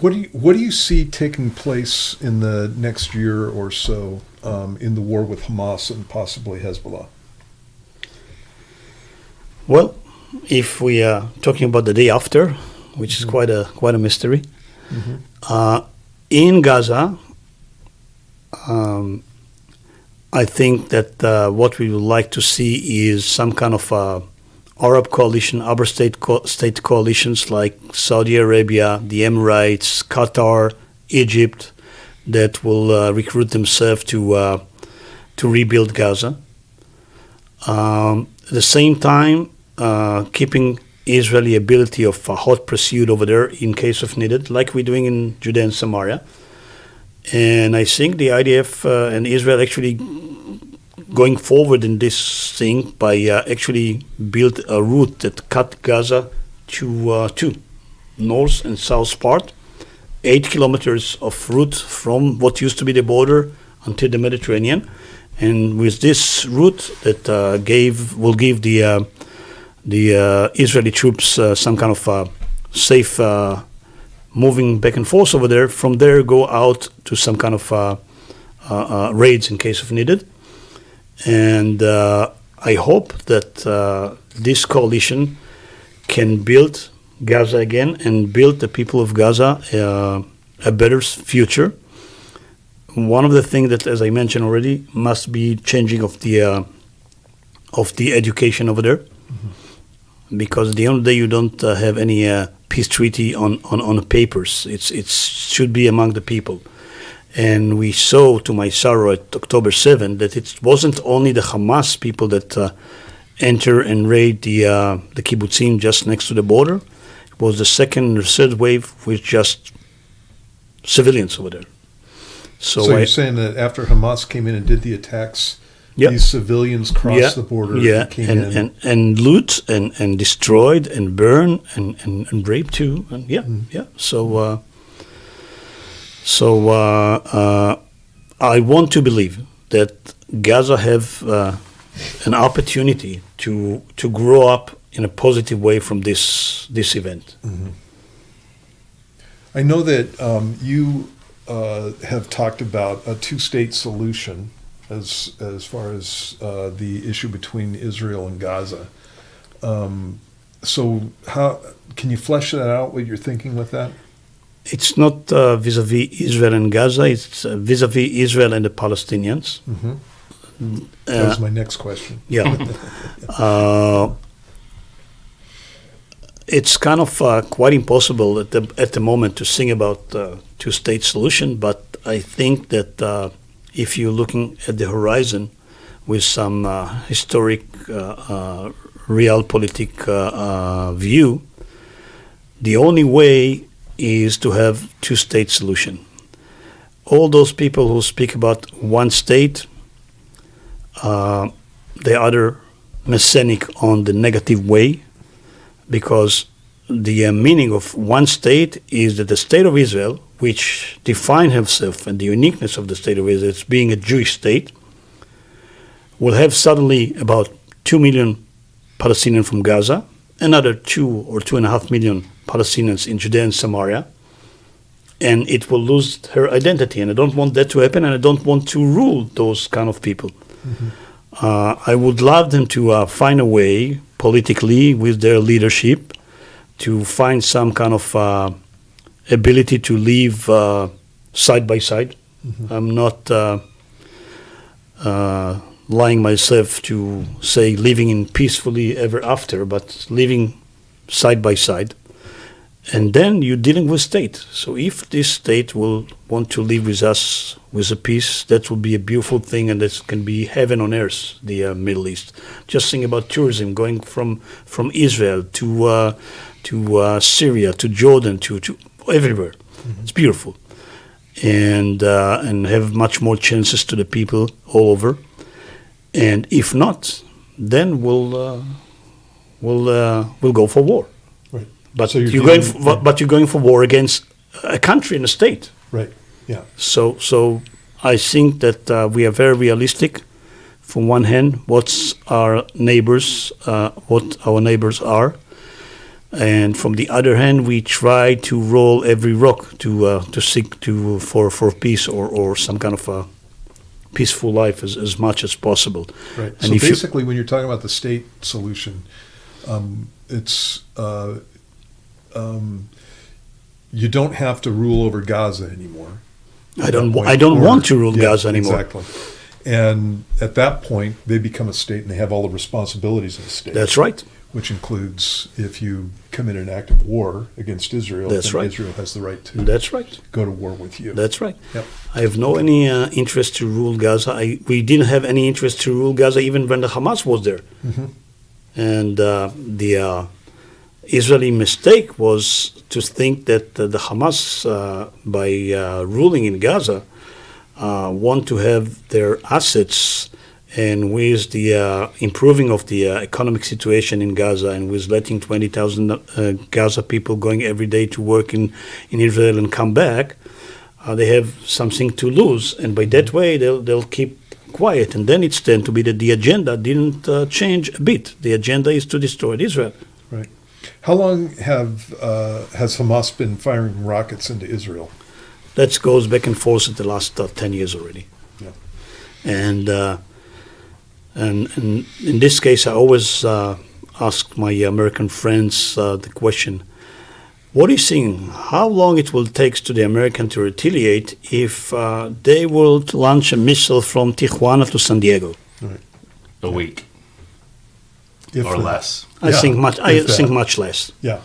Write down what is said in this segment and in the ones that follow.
what do you see taking place in the next year or so in the war with Hamas and possibly Hezbollah? Well, if we are talking about the day after, which is quite a mystery, in Gaza, I think that what we would like to see is some kind of Arab coalition, Arab state coalitions like Saudi Arabia, the Emirates, Qatar, Egypt, that will recruit themselves to rebuild Gaza. At the same time, keeping Israeli ability of hot pursuit over there in case of needed, like we're doing in Judea and Samaria. And I think the IDF and Israel actually going forward in this thing by actually build a route that cut Gaza to two, north and south part, 8 kilometers of route from what used to be the border until the Mediterranean. And with this route that will give the Israeli troops some kind of safe moving back and forth over there. From there, go out to some kind of raids in case of needed. And I hope that this coalition can build Gaza again and build the people of Gaza a better future. One of the things that, as I mentioned already, must be changing of the education over there, because at the end of the day, you don't have any peace treaty on papers. It should be among the people. And we saw, to my sorrow, at October 7, that it wasn't only the Hamas people that enter and raid the kibbutzim just next to the border. It was the second or third wave with just civilians over there. So you're saying that after Hamas came in and did the attacks, these civilians crossed the border and loot and destroyed and burn and rape too. And So I want to believe that Gaza have an opportunity to grow up in a positive way from this event. Mm-hmm. I know that you have talked about a two-state solution as far as the issue between Israel and Gaza. So how can you flesh that out, what you're thinking with that? It's not vis-a-vis Israel and Gaza. It's vis-a-vis Israel and the Palestinians. Mm-hmm. That was my next question. Yeah. It's kind of quite impossible at the moment to sing about two-state solution, but I think that if you're looking at the horizon with some historic, realpolitik view, the only way is to have two-state solution. All those people who speak about one state, they are either messianic on the negative way, because the meaning of one state is that the state of Israel, which defines himself and the uniqueness of the state of Israel as being a Jewish state, will have suddenly about 2 million Palestinians from Gaza, another 2 or 2.5 million Palestinians in Judea and Samaria, and it will lose her identity. And I don't want that to happen, and I don't want to rule those kind of people. Mm-hmm. I would love them to find a way politically with their leadership to find some kind of ability to live side by side. Mm-hmm. I'm not lying myself to say living in peacefully ever after, but living side by side. And then you're dealing with state. So if this state will want to live with us with a peace, that will be a beautiful thing, and that can be heaven on earth, the Middle East. Just think about tourism going from Israel to Syria, to Jordan, to everywhere. Mm-hmm. It's beautiful. And have much more chances to the people all over. And if not, then we'll go for war. Right. But so you're going for war against a country and a state. Right. Yeah. So I think that we are very realistic. From one hand, what our neighbors are. And from the other hand, we try to roll every rock to seek for peace or some kind of a peaceful life as much as possible. Right. And So if basically, when you're talking about the state solution, it's you don't have to rule over Gaza anymore. I don't want to rule Gaza anymore. Exactly. And at that point, they become a state and they have all the responsibilities of the state. That's right. Which includes if you commit an act of war against Israel, That's then right. Israel has the right to That's right. go to war with you. That's right. Yep. I have no any interest to rule Gaza. We didn't have any interest to rule Gaza even when the Hamas was there. Mm-hmm. And the Israeli mistake was to think that the Hamas, by ruling in Gaza, want to have their assets, and with the improving of the economic situation in Gaza, and with letting 20,000 Gaza people going every day to work in Israel and come back, they have something to lose, and by that way they'll keep quiet. And then it's tend to be that the agenda didn't change a bit. The agenda is to destroy Israel. Right. How long has Hamas been firing rockets into Israel? That goes back and forth at the last 10 years already. Yeah. And in this case, I always ask my American friends the question, what are you seeing? How long it will take to the American to retaliate if they will launch a missile from Tijuana to San Diego? Right. A week If or that. less. I Yeah, think much. I if that. think much less. Yeah.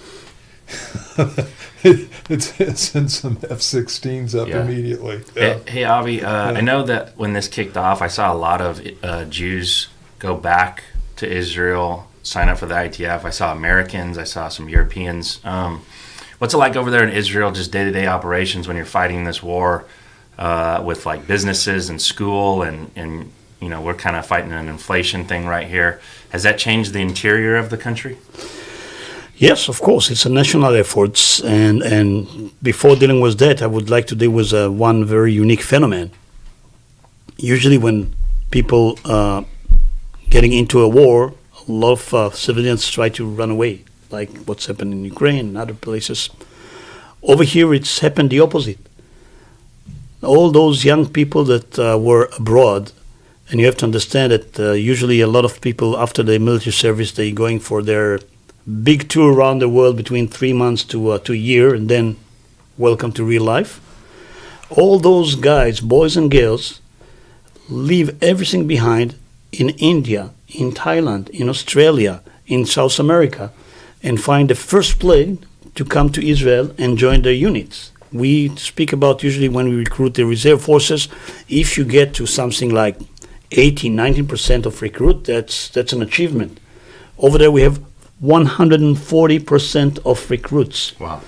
It's send some F-16s up Yeah. immediately. Yeah. Hey, Avi, I know that when this kicked off, I saw a lot of Jews go back to Israel, sign up for the ITF. I saw Americans, I saw some Europeans. What's it like over there in Israel, just day-to-day operations when you're fighting this war with like businesses and school and you know, we're kind of fighting an inflation thing right here. Has that changed the interior of the country? Yes, of course. It's a national effort. And before dealing with that, I would like to deal with one very unique phenomenon. Usually when people getting into a war, a lot of civilians try to run away, like what's happened in Ukraine and other places. Over here, it's happened the opposite. All those young people that were abroad, and you have to understand that usually a lot of people after the military service, they going for their big tour around the world between 3 months to a year, and then welcome to real life. All those guys, boys and girls, leave everything behind in India, in Thailand, in Australia, in South America, and find the first plane to come to Israel and join their units. We speak about usually when we recruit the reserve forces, if you get to something like 18-19% of recruit, that's an achievement. Over there we have 140% of recruits. Wow.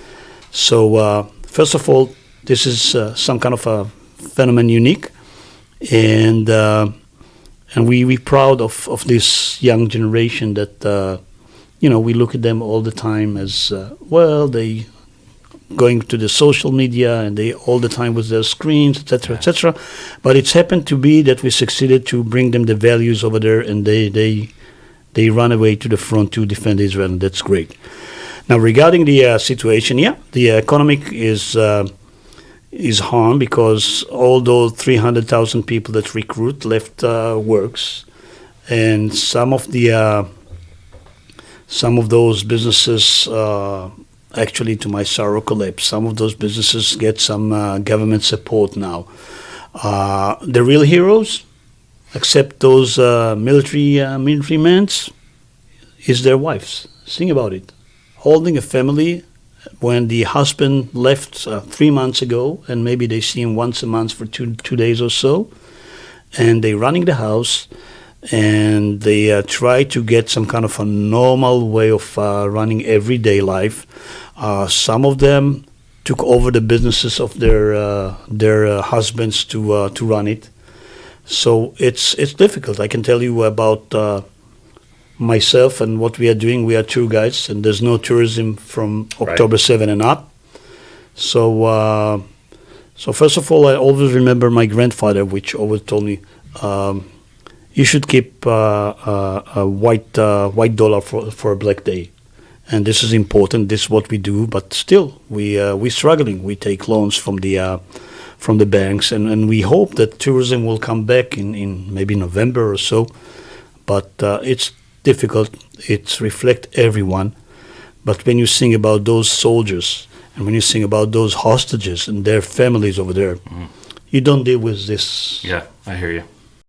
So first of all, this is some kind of a phenomenon unique, and we're proud of this young generation that we look at them all the time as well. They going to the social media and they all the time with their screens, etc., etc. But it's happened to be that we succeeded to bring them the values over there, and they run away to the front to defend Israel, and that's great. Now, regarding the situation, the economic is harmed because all those 300,000 people that recruit left works, and some of those businesses actually, to my sorrow, collapse. Some of those businesses get some government support now. The real heroes, except those military men, is their wives. Think about it. Holding a family when the husband left 3 months ago, and maybe they see him once a month for two days or so, and they running the house, and they try to get some kind of a normal way of running everyday life. Some of them took over the businesses of their husbands to run it. So it's difficult. I can tell you about myself and what we are doing. We are tour guides, and there's no tourism from October 7 and up. So first of all, I always remember my grandfather, which always told me, you should keep a white dollar for a black day. and this is important. This is what we do, but still, we're struggling. We take loans from the banks, and we hope that tourism will come back in maybe November or so. But it's difficult. It reflects everyone. But when you think about those soldiers and when you think about those hostages and their families over there, you don't deal with this. Yeah, I hear you.